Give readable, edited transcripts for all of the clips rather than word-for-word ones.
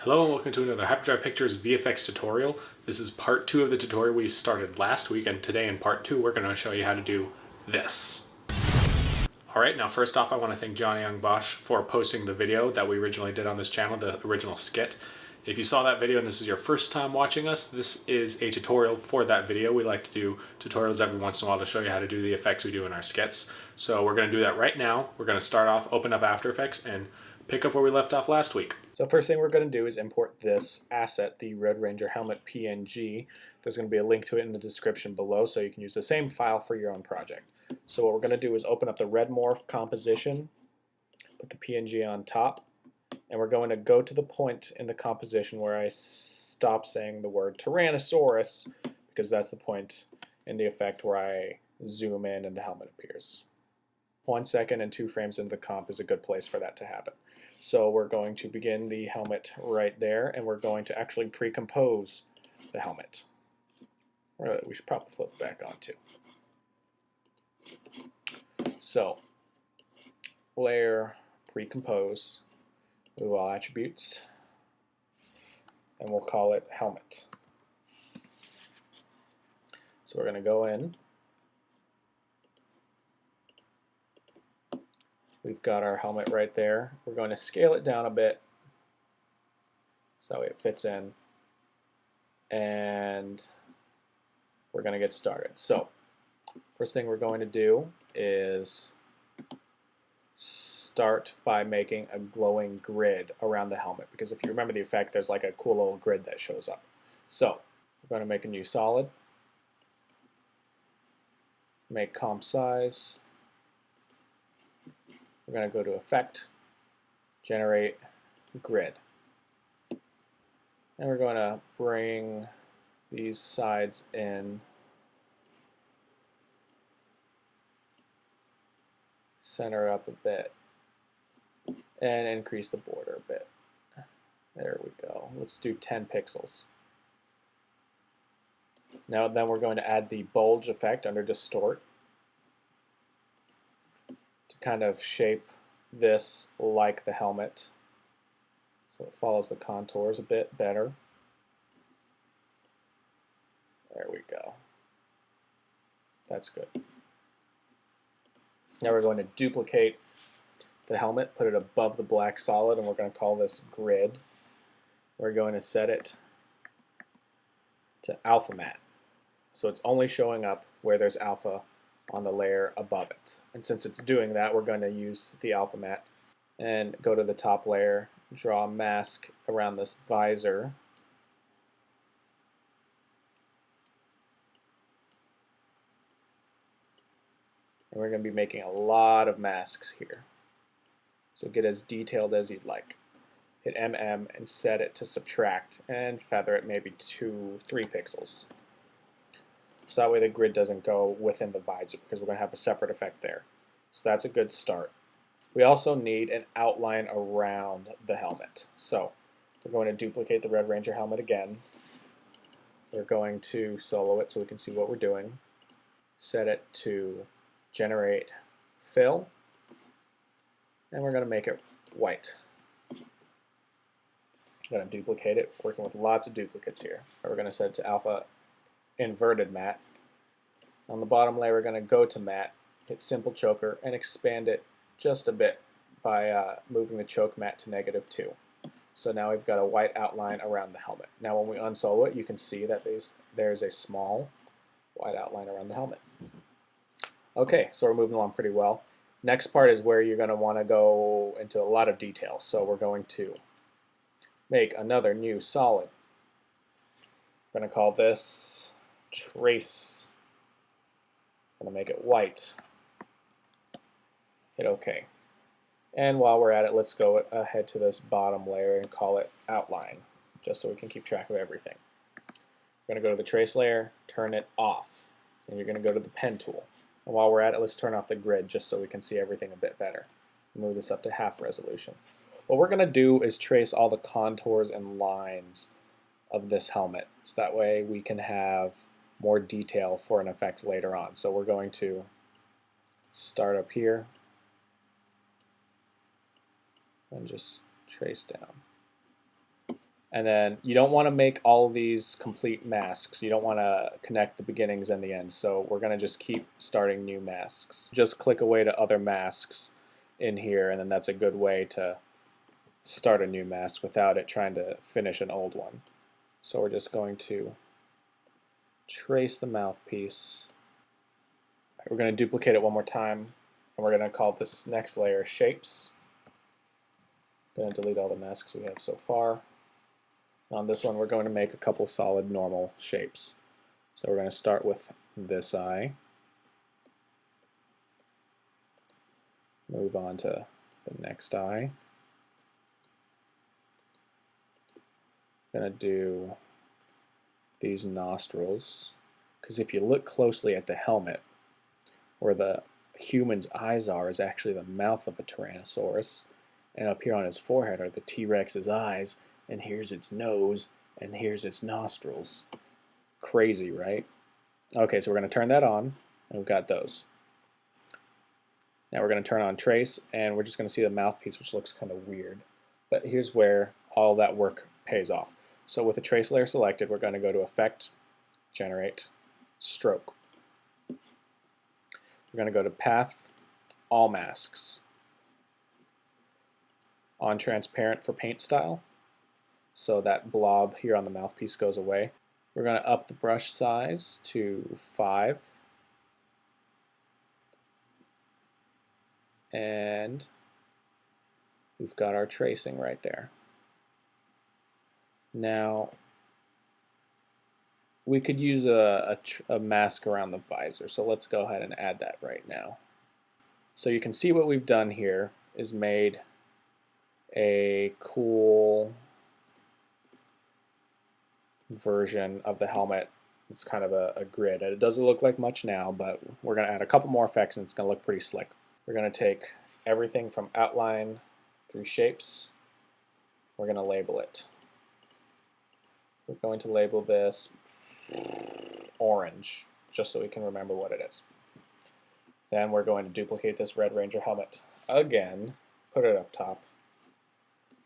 Hello and welcome to another Hyperdrive Pictures VFX tutorial. This is part 2 of the tutorial we started last week, and today in part 2 we're going to show you how to do this. Alright, now first off I want to thank Johnny Young Bosch for posting the video that we originally did on this channel, the original skit. If you saw that video and this is your first time watching us, this is a tutorial for that video. We like to do tutorials every once in a while to show you how to do the effects we do in our skits. So we're going to do that right now. We're going to start off, open up After Effects, and pick up where we left off last week. So first thing we're going to do is import this asset, the Red Ranger Helmet PNG. There's going to be a link to it in the description below, so you can use the same file for your own project. So what we're going to do is open up the red morph composition, put the PNG on top, and we're going to go to the point in the composition where I stop saying the word Tyrannosaurus, because that's the point in the effect where I zoom in and the helmet appears. 1 second and 2 frames into the comp is a good place for that to happen. So we're going to begin the helmet right there, and we're going to actually pre-compose the helmet. We should probably flip it back on too. So, layer, pre-compose, move all attributes, and we'll call it helmet. So we're going to go in. We've got our helmet right there. We're going to scale it down a bit so that way it fits in, and we're going to get started. So first thing we're going to do is start by making a glowing grid around the helmet, because if you remember the effect, there's like a cool little grid that shows up. So we're going to make a new solid, make comp size. We're going to go to Effect, Generate Grid. And we're going to bring these sides in, center up a bit, and increase the border a bit. There we go. Let's do 10 pixels. Now then we're going to add the bulge effect under Distort, kind of shape this like the helmet so it follows the contours a bit better. There we go. That's good. Now we're going to duplicate the helmet, put it above the black solid, and we're going to call this grid. We're going to set it to alpha matte, so it's only showing up where there's alpha on the layer above it. And since it's doing that, we're going to use the alpha matte and go to the top layer, draw a mask around this visor. And we're going to be making a lot of masks here. So get as detailed as you'd like. Hit MM and set it to subtract and feather it maybe 2-3 pixels. So that way the grid doesn't go within the visor, because we're going to have a separate effect there. So that's a good start. We also need an outline around the helmet. So we're going to duplicate the Red Ranger helmet again. We're going to solo it so we can see what we're doing. Set it to Generate Fill. And we're going to make it white. I'm going to duplicate it, working with lots of duplicates here. We're going to set it to Alpha Inverted Matte. On the bottom layer, we're going to go to Matte, hit Simple Choker, and expand it just a bit by moving the choke matte to -2. So now we've got a white outline around the helmet. Now when we unsolo it, you can see that there's a small white outline around the helmet. Okay, so we're moving along pretty well. Next part is where you're going to want to go into a lot of detail. So we're going to make another new solid. We're going to call this Trace. I'm going to make it white. Hit OK. And while we're at it, let's go ahead to this bottom layer and call it Outline, just so we can keep track of everything. We're going to go to the Trace layer, turn it off, and you're going to go to the Pen tool. And while we're at it, let's turn off the grid just so we can see everything a bit better. Move this up to half resolution. What we're going to do is trace all the contours and lines of this helmet, so that way we can have more detail for an effect later on. So we're going to start up here and just trace down. And then you don't want to make all of these complete masks. You don't want to connect the beginnings and the ends. So we're going to just keep starting new masks. Just click away to other masks in here, and then that's a good way to start a new mask without it trying to finish an old one. So we're just going to trace the mouthpiece. We're going to duplicate it one more time, and we're going to call this next layer shapes. I'm going to delete all the masks we have so far. On this one, we're going to make a couple solid normal shapes. So we're going to start with this eye, move on to the next eye. I'm going to do these nostrils, because if you look closely at the helmet, where the human's eyes are is actually the mouth of a Tyrannosaurus, and up here on his forehead are the T-Rex's eyes, and here's its nose, and here's its nostrils. Crazy, right? Okay, so we're going to turn that on, and we've got those. Now we're going to turn on trace, and we're just going to see the mouthpiece, which looks kind of weird. But here's where all that work pays off. So with the trace layer selected, we're going to go to Effect, Generate, Stroke. We're going to go to Path, All Masks. On Transparent for Paint Style, so that blob here on the mouthpiece goes away. We're going to up the brush size to 5. And we've got our tracing right there. Now, we could use a mask around the visor, so let's go ahead and add that right now. So you can see what we've done here is made a cool version of the helmet. It's kind of a grid. It doesn't look like much now, but we're going to add a couple more effects and it's going to look pretty slick. We're going to take everything from outline through shapes. We're going to label it. We're going to label this orange, just so we can remember what it is. Then we're going to duplicate this Red Ranger helmet again, put it up top,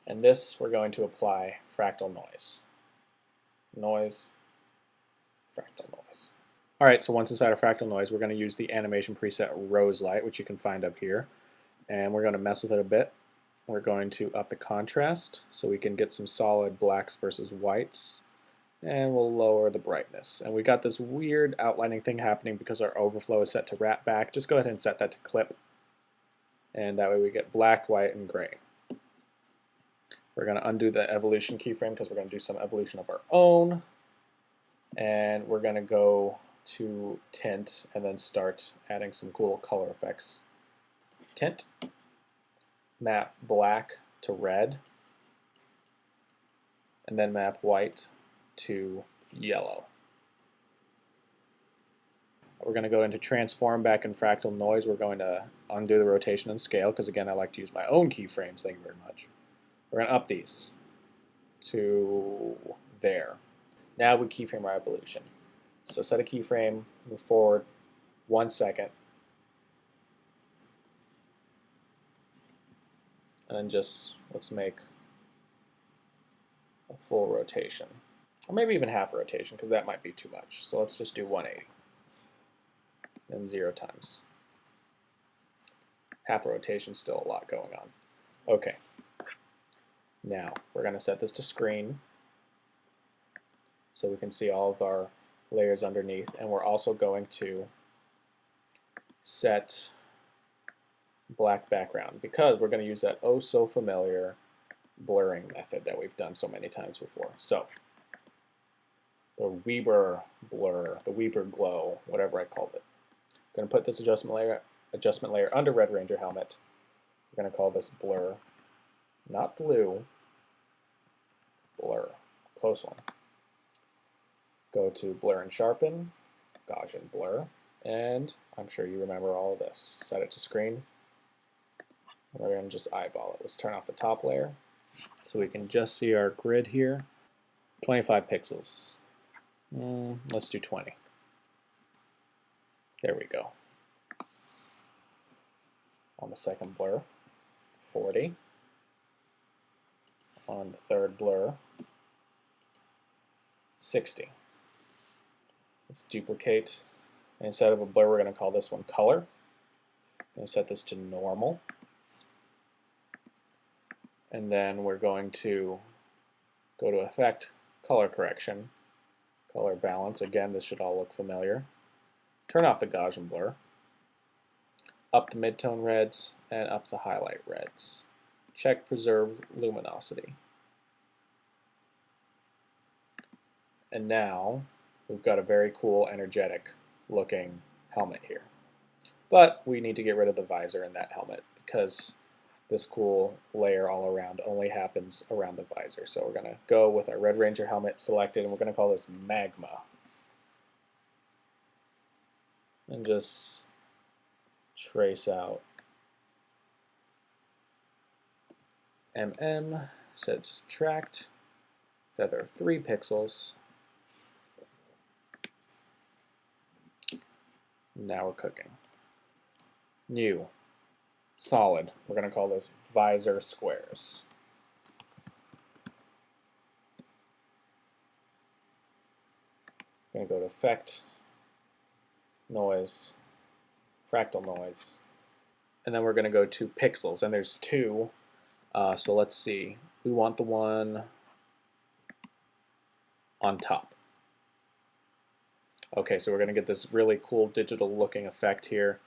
and this we're going to apply fractal noise. Noise, fractal noise. Alright, so once inside of fractal noise, we're going to use the animation preset Rose Light, which you can find up here, and we're going to mess with it a bit. We're going to up the contrast so we can get some solid blacks versus whites, and we'll lower the brightness. And we got this weird outlining thing happening because our overflow is set to wrap back. Just go ahead and set that to clip, and that way we get black, white, and gray. We're going to undo the evolution keyframe because we're going to do some evolution of our own. And we're going to go to tint and then start adding some cool color effects. Tint, map black to red, and then map white to yellow. We're going to go into transform back in fractal noise. We're going to undo the rotation and scale because again I like to use my own keyframes. Thank you very much. We're going to up these to there. Now we keyframe our evolution. So set a keyframe, move forward 1 second, and then just let's make a full rotation. Or maybe even half a rotation because that might be too much. So let's just do 180 and 0 times. Half a rotation, still a lot going on. Okay. Now, we're going to set this to screen so we can see all of our layers underneath, and we're also going to set black background because we're going to use that oh so familiar blurring method that we've done so many times before. So, the Weber blur, the Weber glow, whatever I called it. I'm going to put this adjustment layer under Red Ranger helmet. We're going to call this blur, not blue, blur, close one. Go to blur and sharpen, Gaussian blur, and I'm sure you remember all of this. Set it to screen. We're going to just eyeball it. Let's turn off the top layer so we can just see our grid here. 25 pixels. Let's do 20. There we go. On the second blur, 40. On the third blur, 60. Let's duplicate. And instead of a blur, we're going to call this one color. I'm going to set this to normal. And then we're going to go to Effect, Color Correction, Color Balance. Again, this should all look familiar. Turn off the Gaussian blur. Up the midtone reds and up the highlight reds. Check Preserve Luminosity. And now we've got a very cool, energetic looking helmet here. But we need to get rid of the visor in that helmet because this cool layer all around only happens around the visor. So we're going to go with our Red Ranger helmet selected, and we're going to call this Magma. And just trace out set it to subtract, feather 3 pixels. Now we're cooking. New, solid. We're going to call this visor squares. I'm going to go to Effect, Noise, Fractal Noise, and then we're going to go to Pixels, and there's 2. So let's see. We want the one on top. Okay, so we're going to get this really cool digital looking effect here.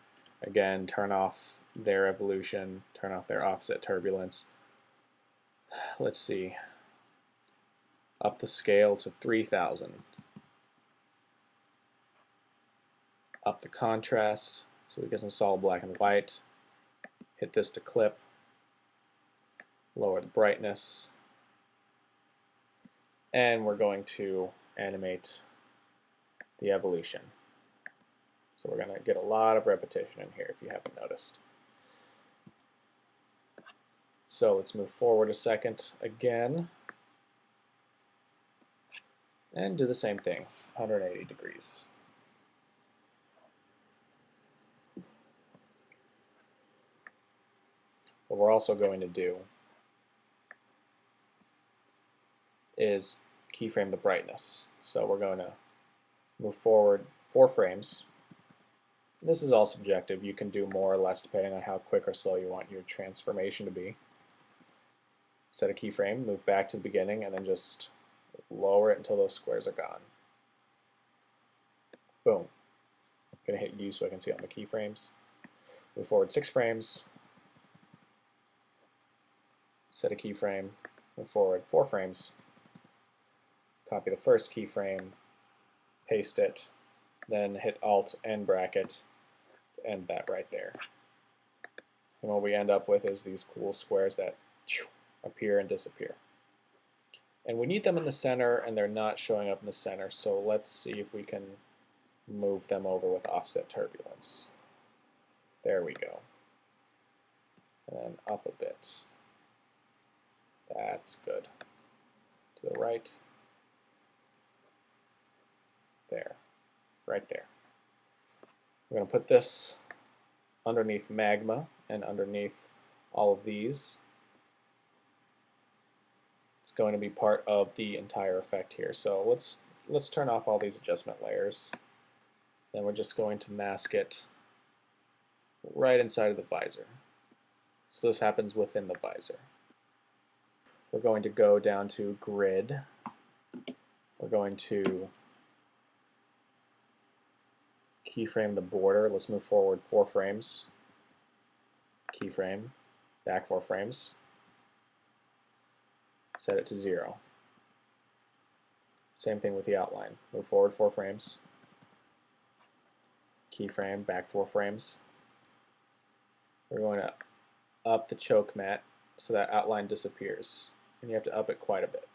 Again, turn off their evolution, turn off their offset turbulence. Let's see. Up the scale to 3000. Up the contrast so we get some solid black and white. Hit this to clip. Lower the brightness. And we're going to animate the evolution. So we're going to get a lot of repetition in here if you haven't noticed. So let's move forward a second again and do the same thing, 180 degrees. What we're also going to do is keyframe the brightness. So we're going to move forward 4 frames. This is all subjective. You can do more or less depending on how quick or slow you want your transformation to be. Set a keyframe, move back to the beginning, and then just lower it until those squares are gone. Boom. I'm going to hit U so I can see all the keyframes. Move forward 6 frames. Set a keyframe, move forward 4 frames. Copy the first keyframe, paste it, then hit Alt and bracket to end that right there. And what we end up with is these cool squares that appear and disappear. And we need them in the center, and they're not showing up in the center, so let's see if we can move them over with offset turbulence. There we go. And then up a bit. That's good. To the right. There. Right there. We're going to put this underneath Magma and underneath all of these. It's going to be part of the entire effect here. So let's turn off all these adjustment layers. Then we're just going to mask it right inside of the visor. So this happens within the visor. We're going to go down to Grid. We're going to keyframe the border. Let's move forward 4 frames. Keyframe, back 4 frames. Set it to 0. Same thing with the outline. Move forward 4 frames. Keyframe, back 4 frames. We're going to up the choke mat so that outline disappears. And you have to up it quite a bit.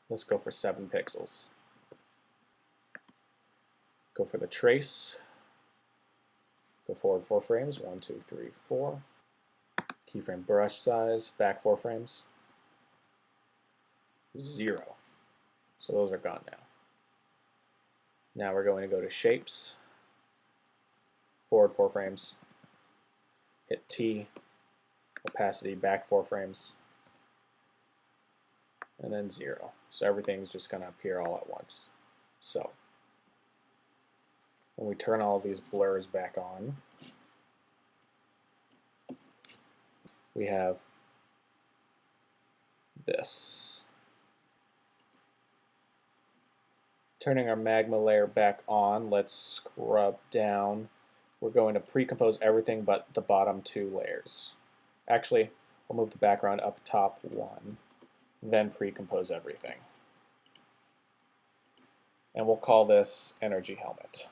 Let's go for 7 pixels. Go for the trace. Go forward 4 frames. 1, 2, 3, 4. Keyframe brush size, back 4 frames. 0. So those are gone now. Now we're going to go to Shapes. Forward 4 frames. Hit T. Opacity, back 4 frames. and then 0. So everything's just going to appear all at once. So when we turn all of these blurs back on, we have this. Turning our magma layer back on, let's scrub down. We're going to pre-compose everything but the bottom 2 layers. Actually, we'll move the background up top 1, then pre-compose everything. And we'll call this Energy Helmet.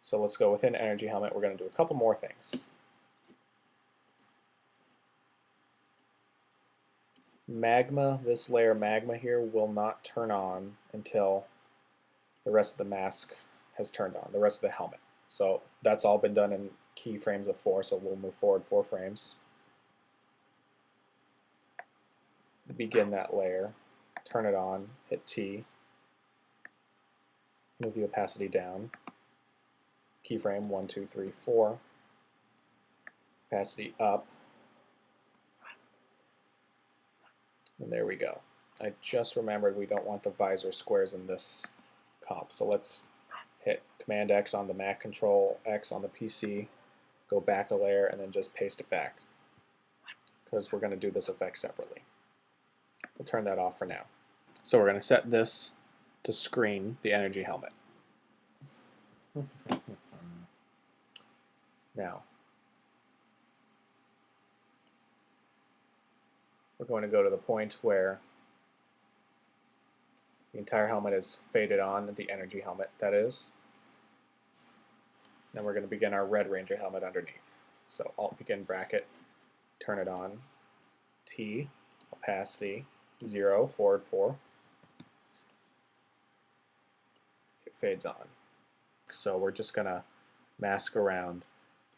So let's go within Energy Helmet. We're going to do a couple more things. Magma, this layer Magma here, will not turn on until the rest of the mask has turned on, the rest of the helmet. So that's all been done in keyframes of 4, so we'll move forward 4 frames. Begin that layer, turn it on, hit T, move the opacity down, keyframe 1, 2, 3, 4, opacity up, and there we go. I just remembered we don't want the visor squares in this comp, so let's hit Command X on the Mac, Control X on the PC, go back a layer, and then just paste it back, because we're going to do this effect separately. We'll turn that off for now. So we're going to set this to screen the Energy Helmet. Now, we're going to go to the point where the entire helmet is faded on, the Energy Helmet, that is. Then we're going to begin our Red Ranger helmet underneath. So Alt begin bracket, turn it on, T, opacity, 0, forward 4. It fades on. So we're just going to mask around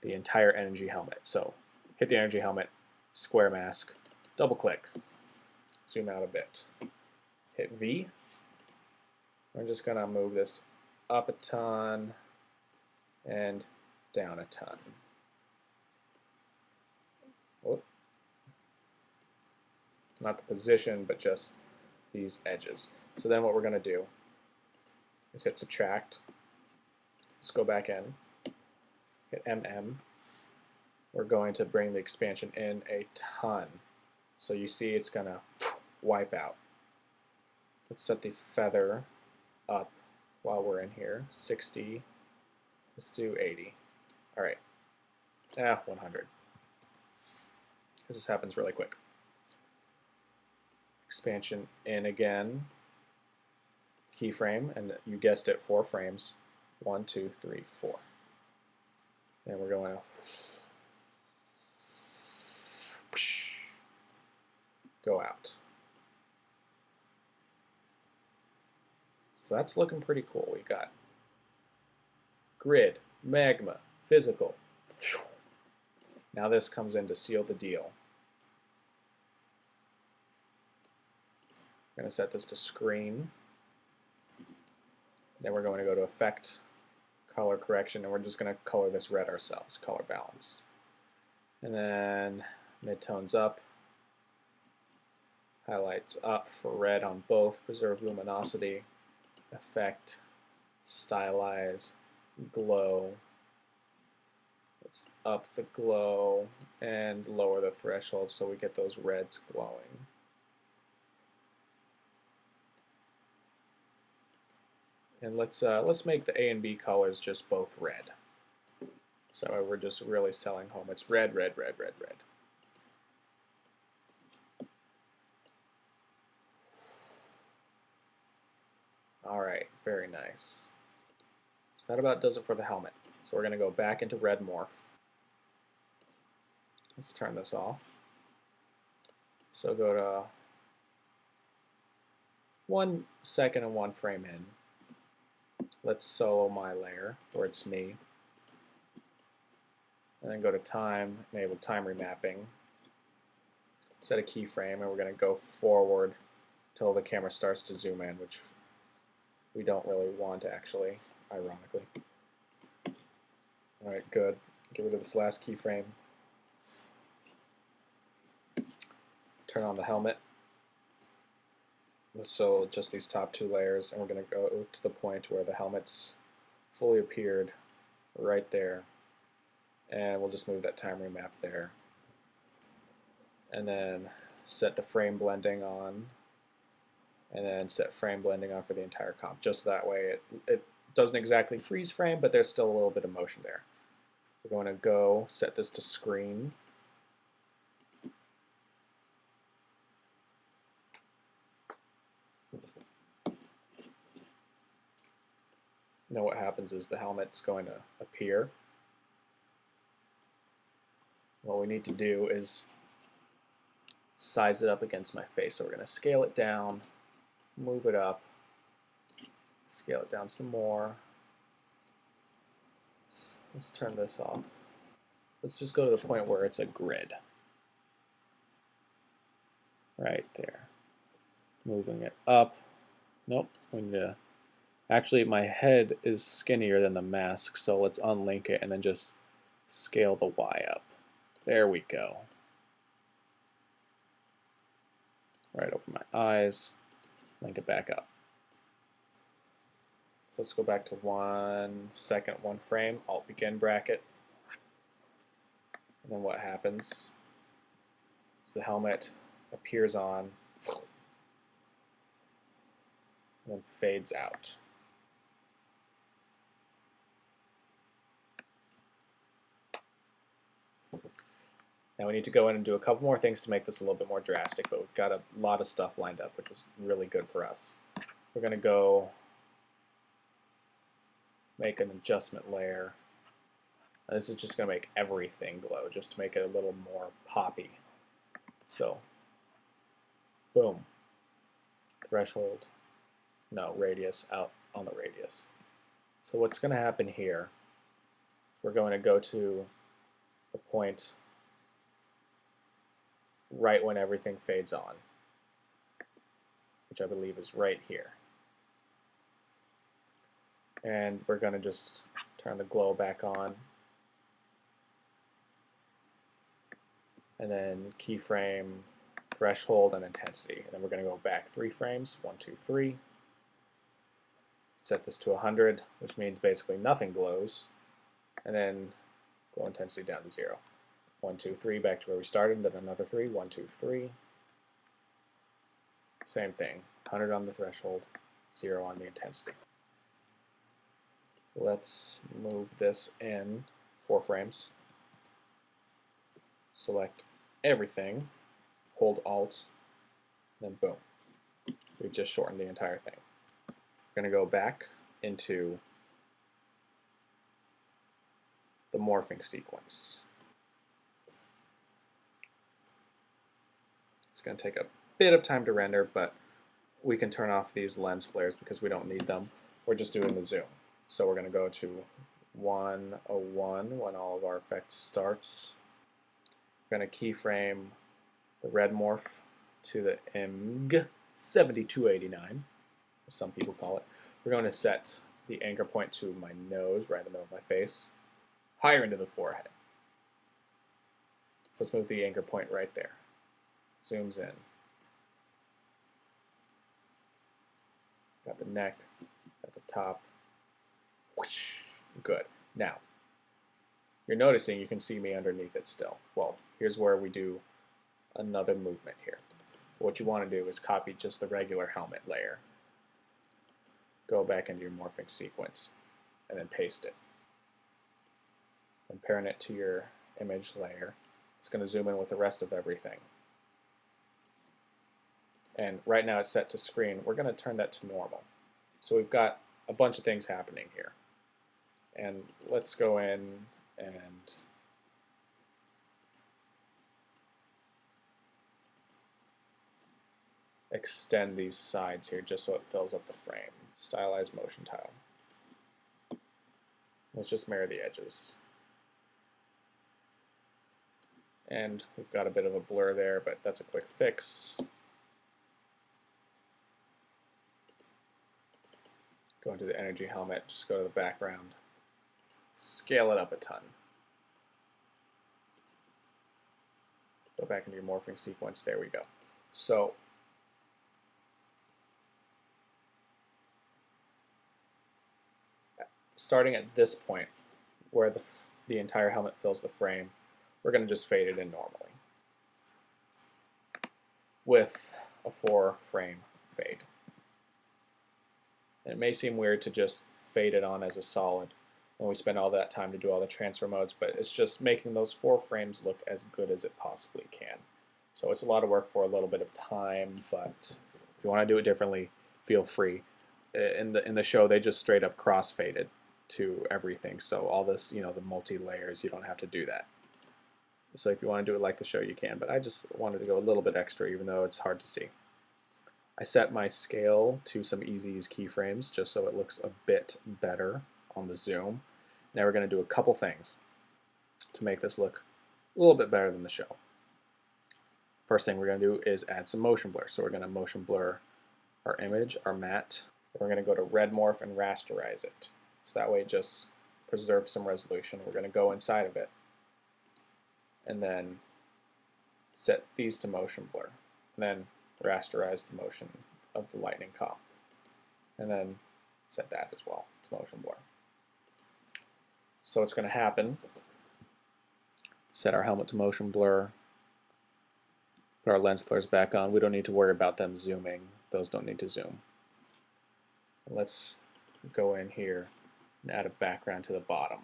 the entire Energy Helmet. So hit the Energy Helmet, square mask, double click, zoom out a bit, hit V. I'm just going to move this up a ton and down a ton. Whoop. Not the position, but just these edges. So then what we're going to do is hit subtract. Let's go back in, hit MM. We're going to bring the expansion in a ton. So you see it's going to wipe out. Let's set the feather up while we're in here. 60. Let's do 80. All right. 100. Because this happens really quick. Expansion in again. Keyframe, and you guessed it, 4 frames. 1, 2, 3, 4. And we're going to go out. So that's looking pretty cool. We got grid, magma, physical. Now this comes in to seal the deal. We're going to set this to screen. Then we're going to go to Effect, Color Correction, and we're just going to color this red ourselves, Color Balance. And then midtones up, highlights up for red on both, preserve luminosity, effect, stylize, glow. Let's up the glow and lower the threshold so we get those reds glowing. And let's make the A and B colors just both red. So we're just really selling home. It's red, red, red, red, red. All right, very nice. So that about does it for the helmet. So we're going to go back into red morph. Let's turn this off. So go to 1 second and 1 frame in. Let's solo my layer where it's me. And then go to time, enable time remapping. Set a keyframe, and we're going to go forward till the camera starts to zoom in, which we don't really want actually, ironically. Alright, good. Get rid of this last keyframe. turn on the helmet. So just these top two layers, and we're going to go to the point where the helmet's fully appeared right there. And we'll just move that time remap there. And then set the frame blending on. And then set frame blending on for the entire comp. Just that way it doesn't exactly freeze frame, but there's still a little bit of motion there. We're going to go set this to screen. Now what happens is the helmet's going to appear. What we need to do is size it up against my face. So we're going to scale it down, move it up, scale it down some more. Let's turn this off. Let's just go to the point where it's a grid. Right there. Moving it up. Nope. We need to. Actually, my head is skinnier than the mask, so let's unlink it and then just scale the Y up. There we go. Right over my eyes. Link it back up. So let's go back to 1 second, 1 frame, Alt begin bracket. And then what happens is the helmet appears on and then fades out. Now we need to go in and do a couple more things to make this a little bit more drastic, but we've got a lot of stuff lined up, which is really good for us. We're going to go make an adjustment layer. And this is just going to make everything glow, just to make it a little more poppy. So, boom. Threshold, no, radius, out on the radius. So what's going to happen here is we're going to go to the point right when everything fades on, which I believe is right here. And we're going to just turn the glow back on. And then keyframe, threshold, and intensity. And then we're going to go back 3 frames, 1, 2, 3. Set this to 100, which means basically nothing glows. And then glow intensity down to 0. 1, 2, 3, back to where we started, then another 3, 1, 2, 3. Same thing, 100 on the threshold, 0 on the intensity. Let's move this in 4 frames. Select everything, hold Alt, then boom. We've just shortened the entire thing. We're going to go back into the morphing sequence. It's going to take a bit of time to render, but we can turn off these lens flares because we don't need them. We're just doing the zoom. So we're going to go to 101 when all of our effects starts. We're going to keyframe the red morph to the MG 7289, as some people call it. We're going to set the anchor point to my nose, right in the middle of my face, higher into the forehead. So let's move the anchor point right there. Zooms in. Got the neck, got the top. Whoosh. Good. Now, you're noticing you can see me underneath it still. Well, here's where we do another movement here. What you want to do is copy just the regular helmet layer. Go back into your morphing sequence and then paste it. Then parent it to your image layer. It's going to zoom in with the rest of everything. And right now it's set to screen. We're going to turn that to normal. So we've got a bunch of things happening here. And let's go in and extend these sides here just so it fills up the frame. Stylize motion tile. Let's just mirror the edges. And we've got a bit of a blur there, but that's a quick fix. Go into the energy helmet, just go to the background, scale it up a ton. Go back into your morphing sequence. There we go. So starting at this point where the entire helmet fills the frame, we're going to just fade it in normally with a 4-frame fade. And it may seem weird to just fade it on as a solid when we spend all that time to do all the transfer modes, but it's just making those 4 frames look as good as it possibly can. So it's a lot of work for a little bit of time, but if you want to do it differently, feel free. In the show, they just straight up cross-faded to everything, so all this, the multi-layers, you don't have to do that. So if you want to do it like the show, you can, but I just wanted to go a little bit extra, even though it's hard to see. I set my scale to some easy keyframes just so it looks a bit better on the zoom. Now we're going to do a couple things to make this look a little bit better than the show. First thing we're going to do is add some motion blur. So we're going to motion blur our image, our matte. We're going to go to red morph and rasterize it. So that way it just preserves some resolution. We're going to go inside of it and then set these to motion blur. And then rasterize the motion of the lightning comp. And then set that as well to motion blur. So what's going to happen, set our helmet to motion blur, put our lens flares back on. We don't need to worry about them zooming. Those don't need to zoom. Let's go in here and add a background to the bottom.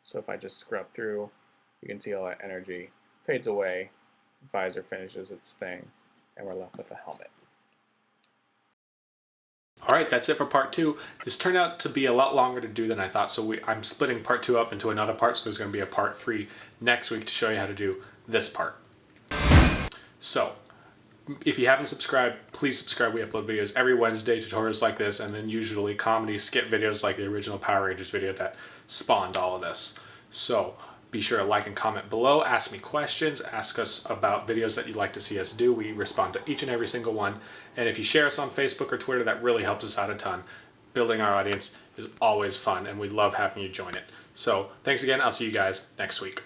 So if I just scrub through, you can see all that energy fades away, visor finishes its thing, and we're left with a helmet. All right, that's it for part 2. This turned out to be a lot longer to do than I thought, so I'm splitting part 2 up into another part, so there's going to be a part 3 next week to show you how to do this part. So, if you haven't subscribed, please subscribe. We upload videos every Wednesday, tutorials like this, and then usually comedy skit videos like the original Power Rangers video that spawned all of this. So be sure to like and comment below, ask me questions, ask us about videos that you'd like to see us do. We respond to each and every single one. And if you share us on Facebook or Twitter, that really helps us out a ton. Building our audience is always fun, and we love having you join it. So thanks again. I'll see you guys next week.